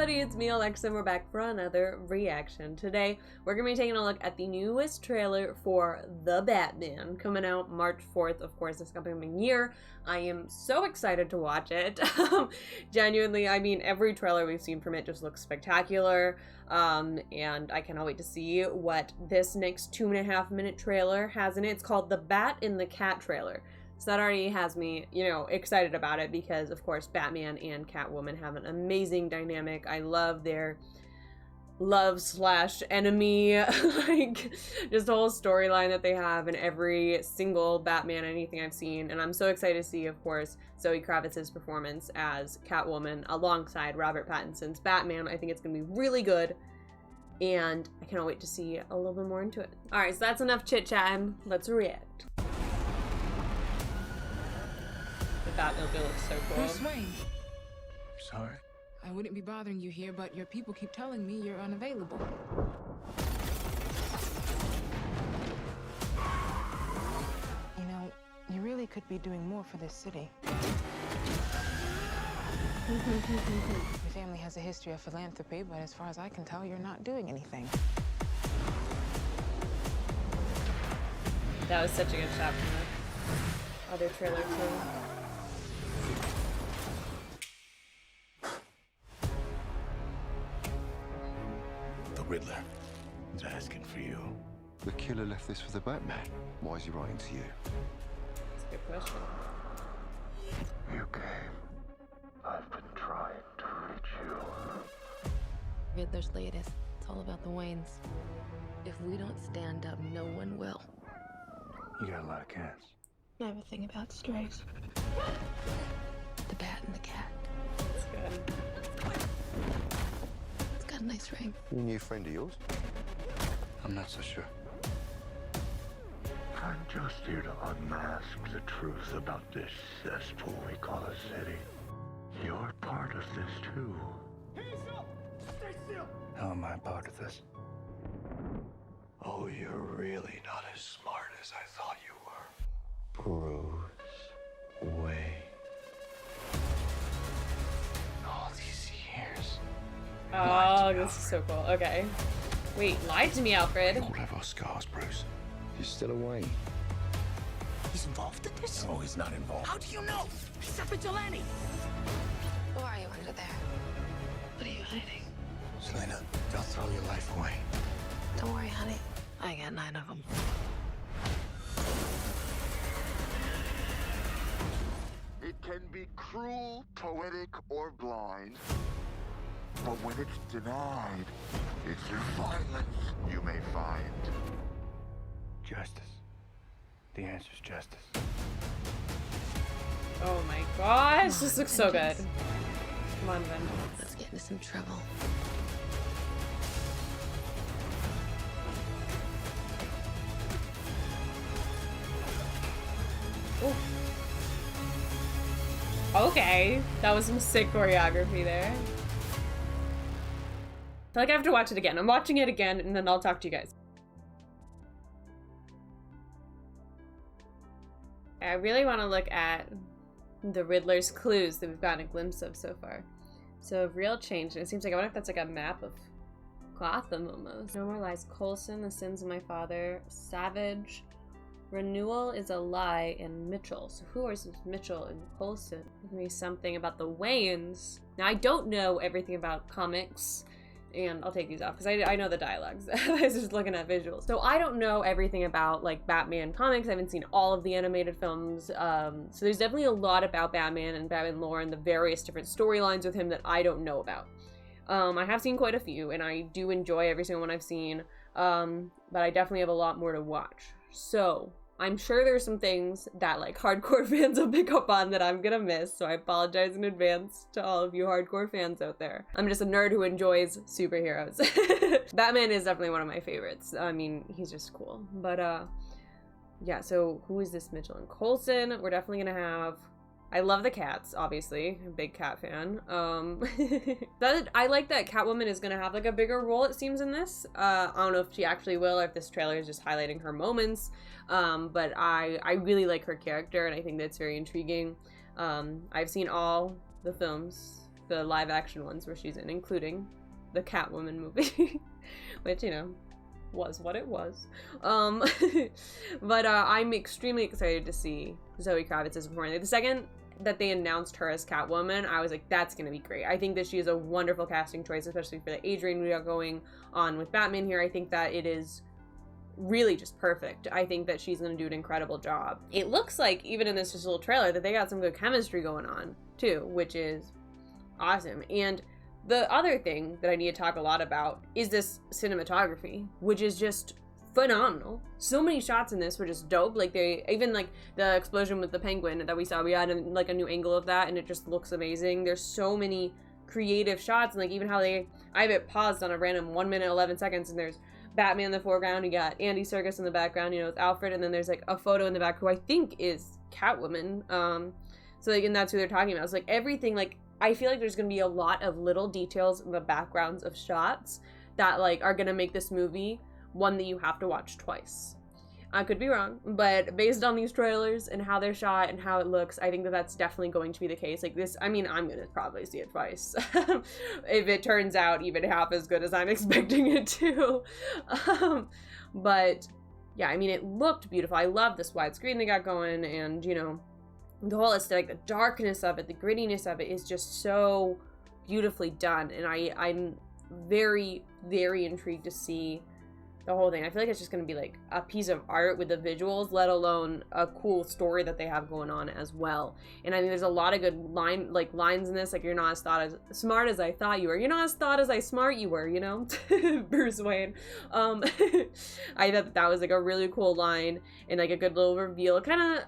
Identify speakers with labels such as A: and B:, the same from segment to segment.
A: everybody, it's me, Alexa, and we're back for another reaction. Today, we're going to be taking a look at the newest trailer for The Batman, coming out March 4th, of course, this upcoming year. I am so excited to watch it. Genuinely, I mean, every trailer we've seen from it just looks spectacular, and I cannot wait to see what this next 2.5-minute trailer has in it. It's called The Bat in the Cat trailer. So that already has me, you know, excited about it because, of course, Batman and Catwoman have an amazing dynamic. I love their love/enemy, like, just the whole storyline that they have in every single Batman, anything I've seen. And I'm so excited to see, of course, Zoe Kravitz's performance as Catwoman alongside Robert Pattinson's Batman. I think it's going to be really good. And I cannot wait to see a little bit more into it. All right, so that's enough chit-chatting. Let's react. The Batmobile looks so cool.
B: Bruce Wayne.
C: Sorry.
B: I wouldn't be bothering you here, but your people keep telling me you're unavailable. You know, you really could be doing more for this city. Your family has a history of philanthropy, but as far as I can tell, you're not doing anything.
A: That was such a good shot from the other trailer too.
C: The Riddler is asking for you.
D: The killer left this for the Batman. Why is he writing to you?
A: That's a good question.
C: You came. I've been trying to reach you.
E: Riddler's latest. It's all about the Waynes. If we don't stand up, no one will.
C: You got a lot of cats.
E: I have a thing about strays. The bat and the cat.
A: That's good.
E: It's got a nice ring.
D: A new friend of yours?
C: I'm not so sure. I'm just here to unmask the truth about this cesspool we call a city. You're part of this too. Stay still! How am I part of this? Oh, you're really not as smart as I thought you were. Bruce Wayne. All these years.
A: Oh, this is so cool. Okay. Wait, lied to me, Alfred.
C: We all have our scars, Bruce.
D: He's still away.
F: He's involved in this?
C: No, he's not involved.
F: How do you know? He's a vigilante.
E: Who are you under there? What are you hiding?
C: Selena, don't throw your life away.
E: Don't worry, honey. I got 9 of them.
G: It can be cruel, poetic, or blind. But when it's denied, it's through violence you may find.
C: Justice. The answer's justice.
A: Oh my gosh, this looks so good. Come on, Vengeance.
E: Let's get into some trouble.
A: Ooh. Okay, that was some sick choreography there. I feel like I have to watch it again. I'm watching it again, and then I'll talk to you guys. I really want to look at the Riddler's clues that we've gotten a glimpse of so far. So, real change. And it seems like, I wonder if that's like a map of Gotham almost. No more lies. Coulson, the sins of my father. Savage. Renewal is a lie, and Mitchell. So who are Mitchell and Coulson? There's gonna be something about the Waynes. Now, I don't know everything about comics, and I'll take these off because I know the dialogues. I was just looking at visuals. So I don't know everything about like Batman comics. I haven't seen all of the animated films. So there's definitely a lot about Batman and Batman lore and the various different storylines with him that I don't know about. I have seen quite a few, and I do enjoy every single one I've seen, but I definitely have a lot more to watch. So I'm sure there's some things that like hardcore fans will pick up on that I'm gonna miss, so I apologize in advance to all of you hardcore fans out there. I'm just a nerd who enjoys superheroes. Batman is definitely one of my favorites. I mean, he's just cool. But yeah, so who is this Mitchell and Coulson? We're definitely gonna have... I love the cats, obviously. I'm a big cat fan. I like that Catwoman is gonna have like a bigger role, it seems, in this. I don't know if she actually will or if this trailer is just highlighting her moments. But I really like her character, and I think that's very intriguing. I've seen all the films, the live action ones where she's in, including the Catwoman movie, which, you know, was what it was. But I'm extremely excited to see Zoe Kravitz's performance. The second that they announced her as Catwoman, I was like, that's gonna be great. I think that she is a wonderful casting choice, especially for the age range we got going on with Batman here. I think that it is really just perfect. I think that she's gonna do an incredible job. It looks like, even in this just little trailer, that they got some good chemistry going on too, which is awesome. And the other thing that I need to talk a lot about is this cinematography, which is just phenomenal. So many shots in this were just dope. Like, they even, like, the explosion with the penguin that we saw, we had like a new angle of that, and it just looks amazing. There's so many creative shots, and like even how I have it paused on a random 1 minute 11 seconds, and there's Batman in the foreground, you got Andy Serkis in the background, you know, with Alfred, and then there's like a photo in the back who I think is Catwoman. So like, and that's who they're talking about. It's like everything, like, I feel like there's gonna be a lot of little details in the backgrounds of shots that like are gonna make this movie one that you have to watch twice. I could be wrong, but based on these trailers and how they're shot and how it looks, I think that that's definitely going to be the case. Like this, I mean, I'm gonna probably see it twice if it turns out even half as good as I'm expecting it to. But yeah, I mean, it looked beautiful. I love this widescreen they got going, and you know, the whole aesthetic, the darkness of it, the grittiness of it is just so beautifully done. And I'm very, very intrigued to see the whole thing. I feel like it's just going to be like a piece of art with the visuals, let alone a cool story that they have going on as well. And I think there's a lot of good lines in this, like, you're not as smart as I thought you were. You're not as thought as I smart you were, you know? Bruce Wayne. I thought that was like a really cool line and like a good little reveal. Kind of,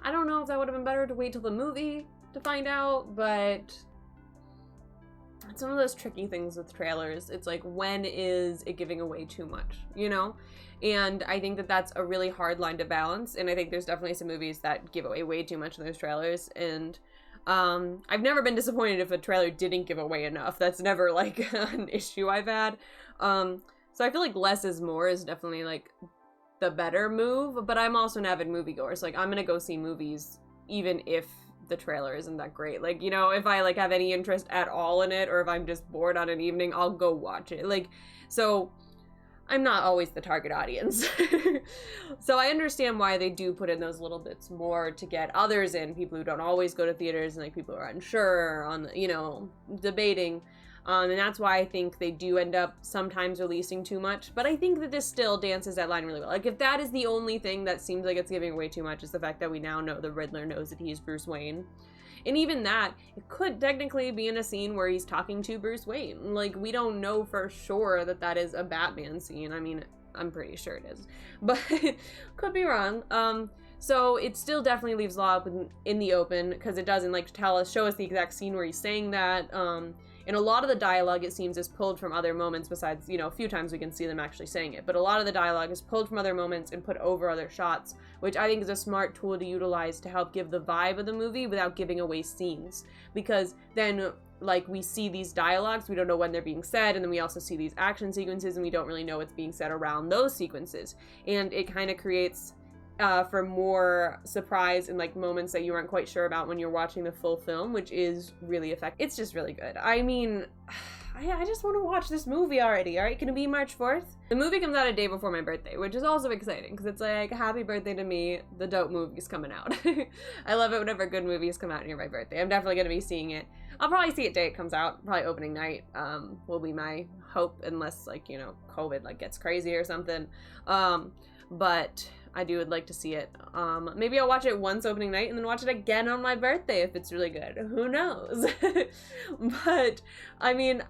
A: I don't know if that would have been better to wait till the movie to find out, but it's one of those tricky things with trailers. It's like, when is it giving away too much, you know? And I think that that's a really hard line to balance, and I think there's definitely some movies that give away way too much in those trailers, and I've never been disappointed if a trailer didn't give away enough. That's never like an issue I've had. So I feel like less is more is definitely like the better move, but I'm also an avid moviegoer, so like I'm gonna go see movies even if the trailer isn't that great. Like, you know, if I like have any interest at all in it, or if I'm just bored on an evening, I'll go watch it. Like, so I'm not always the target audience. So I understand why they do put in those little bits more to get others in, people who don't always go to theaters, and like people who are unsure on, you know, debating. And that's why I think they do end up sometimes releasing too much. But I think that this still dances that line really well. Like, if that is the only thing that seems like it's giving away too much, is the fact that we now know the Riddler knows that he's Bruce Wayne. And even that, it could technically be in a scene where he's talking to Bruce Wayne. Like, we don't know for sure that that is a Batman scene. I mean, I'm pretty sure it is. But could be wrong. So it still definitely leaves a lot in the open, because it doesn't like show us the exact scene where he's saying that. And a lot of the dialogue, it seems, is pulled from other moments besides, you know, a few times we can see them actually saying it. But a lot of the dialogue is pulled from other moments and put over other shots, which I think is a smart tool to utilize to help give the vibe of the movie without giving away scenes. Because then, like, we see these dialogues, we don't know when they're being said, and then we also see these action sequences, and we don't really know what's being said around those sequences. And it kind of creates for more surprise and like moments that you aren't quite sure about when you're watching the full film, which is really effective. It's just really good. I mean, I just want to watch this movie already. All right, can it be March 4th? The movie comes out a day before my birthday, which is also exciting, because it's like, happy birthday to me, the dope movie's coming out. I love it whenever good movies come out near my birthday. I'm definitely going to be seeing it. I'll probably see it day it comes out. Probably opening night will be my hope, unless, like, you know, COVID like gets crazy or something. But I would like to see it. Maybe I'll watch it once opening night and then watch it again on my birthday if it's really good. Who knows? But I mean,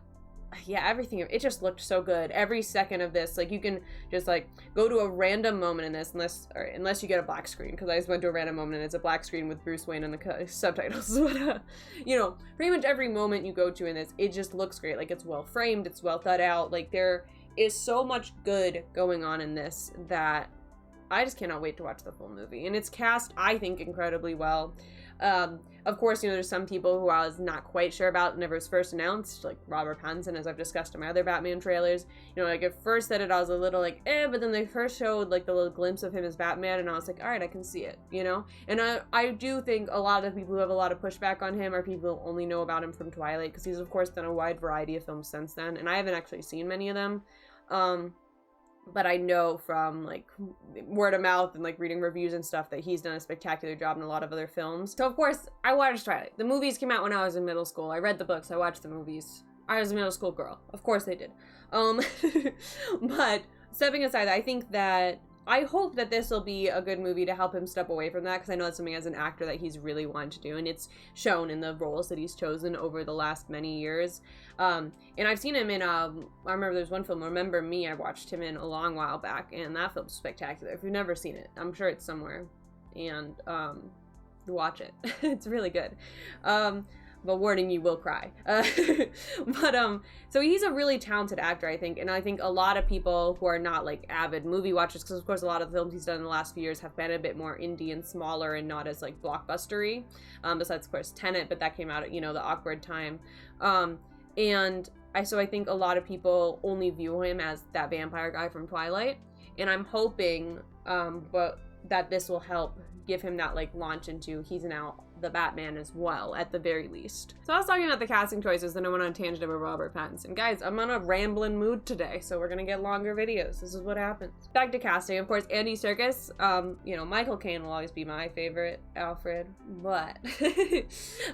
A: yeah, everything, it just looked so good. Every second of this, like, you can just like go to a random moment in this, unless you get a black screen, because I just went to a random moment and it's a black screen with Bruce Wayne and the subtitles. But you know, pretty much every moment you go to in this, it just looks great. Like, it's well framed, it's well thought out. Like, there is so much good going on in this that I just cannot wait to watch the full movie. And it's cast, I think, incredibly well. Of course, you know, there's some people who I was not quite sure about whenever it was first announced, like Robert Pattinson, as I've discussed in my other Batman trailers. You know, like at first that I was a little like, but then they first showed like the little glimpse of him as Batman, and I was like, all right, I can see it, you know? And I do think a lot of the people who have a lot of pushback on him are people who only know about him from Twilight, because he's of course done a wide variety of films since then, and I haven't actually seen many of them. But I know from like word of mouth and like reading reviews and stuff that he's done a spectacular job in a lot of other films. So of course I watched Twilight. The movies came out when I was in middle school. I read the books, I watched the movies. I was a middle school girl. Of course they did. But stepping aside, I hope that this will be a good movie to help him step away from that, because I know that's something as an actor that he's really wanted to do, and it's shown in the roles that he's chosen over the last many years. And I've seen him in, I remember there's one film, Remember Me, I watched him in a long while back, and that film's spectacular. If you've never seen it, I'm sure it's somewhere, and watch it. It's really good. But warning, you will cry. So he's a really talented actor, I think, and I think a lot of people who are not like avid movie watchers, because of course a lot of the films he's done in the last few years have been a bit more indie and smaller and not as like blockbustery, besides of course Tenet, but that came out at, you know, the awkward time. So I think a lot of people only view him as that vampire guy from Twilight, and I'm hoping that this will help give him that like launch into he's now the Batman as well, at the very least. So I was talking about the casting choices, then I went on a tangent about Robert Pattinson. Guys, I'm on a rambling mood today, so we're gonna get longer videos. This is what happens. Back to casting, of course, Andy Serkis. You know, Michael Caine will always be my favorite Alfred, but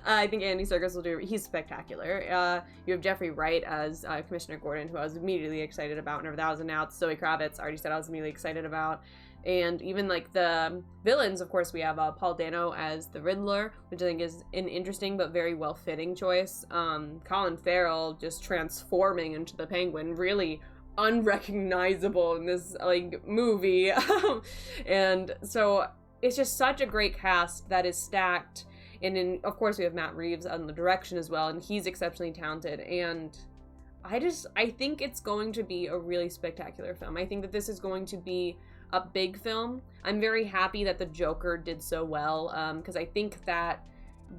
A: I think Andy Serkis will do, he's spectacular. You have Jeffrey Wright as Commissioner Gordon, who I was immediately excited about whenever that was announced. Zoe Kravitz, already said I was immediately excited about. And even like the villains, of course, we have Paul Dano as the Riddler, which I think is an interesting but very well-fitting choice. Colin Farrell just transforming into the Penguin, really unrecognizable in this like movie. And so it's just such a great cast that is stacked. And then of course we have Matt Reeves on the direction as well, and he's exceptionally talented. And I think it's going to be a really spectacular film. I think that this is going to be a big film. I'm very happy that the Joker did so well, because I think that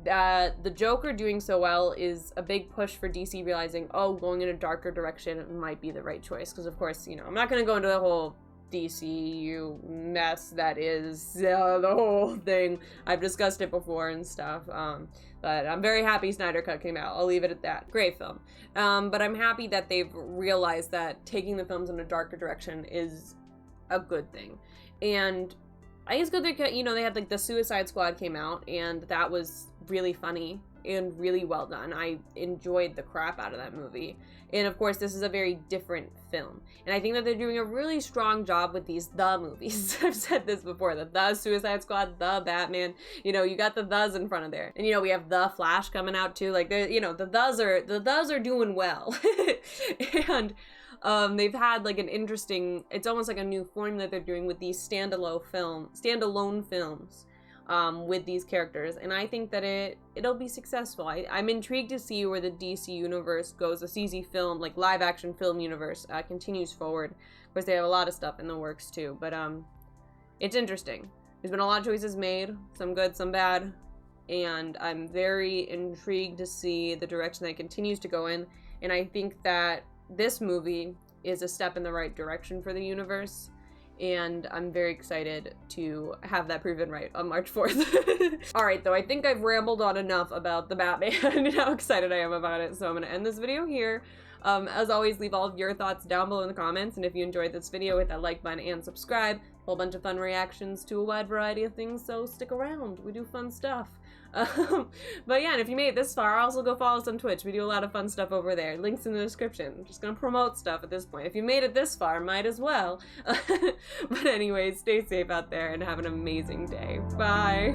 A: the Joker doing so well is a big push for DC realizing, oh, going in a darker direction might be the right choice. Because of course, you know, I'm not going to go into the whole DCU mess that is the whole thing. I've discussed it before and stuff, but I'm very happy Snyder Cut came out. I'll leave it at that. Great film. But I'm happy that they've realized that taking the films in a darker direction is a good thing. And I think it's good that, you know, they had like the Suicide Squad came out, and that was really funny and really well done. I enjoyed the crap out of that movie. And of course this is a very different film, and I think that they're doing a really strong job with these movies. I've said this before, the Suicide Squad, the Batman, you know, you got the thes in front of there. And you know, we have the Flash coming out too, like you know, the thes are doing well. And they've had like an interesting, it's almost like a new formula they're doing with these standalone films with these characters, and I think that it'll be successful. I'm intrigued to see where the DC universe goes, the CZ film, like live action film universe, continues forward. Of course, they have a lot of stuff in the works too, but it's interesting. There's been a lot of choices made, some good, some bad, and I'm very intrigued to see the direction that it continues to go in, and I think that this movie is a step in the right direction for the universe, and I'm very excited to have that proven right on March 4th. Alright though, I think I've rambled on enough about the Batman and how excited I am about it, so I'm going to end this video here. As always, leave all of your thoughts down below in the comments, and if you enjoyed this video, hit that like button and subscribe. A whole bunch of fun reactions to a wide variety of things, so stick around. We do fun stuff. But yeah, and if you made it this far, also go follow us on Twitch. We do a lot of fun stuff over there. Links in the description. I'm just gonna promote stuff at this point. If you made it this far, might as well. But anyways, stay safe out there and have an amazing day. Bye!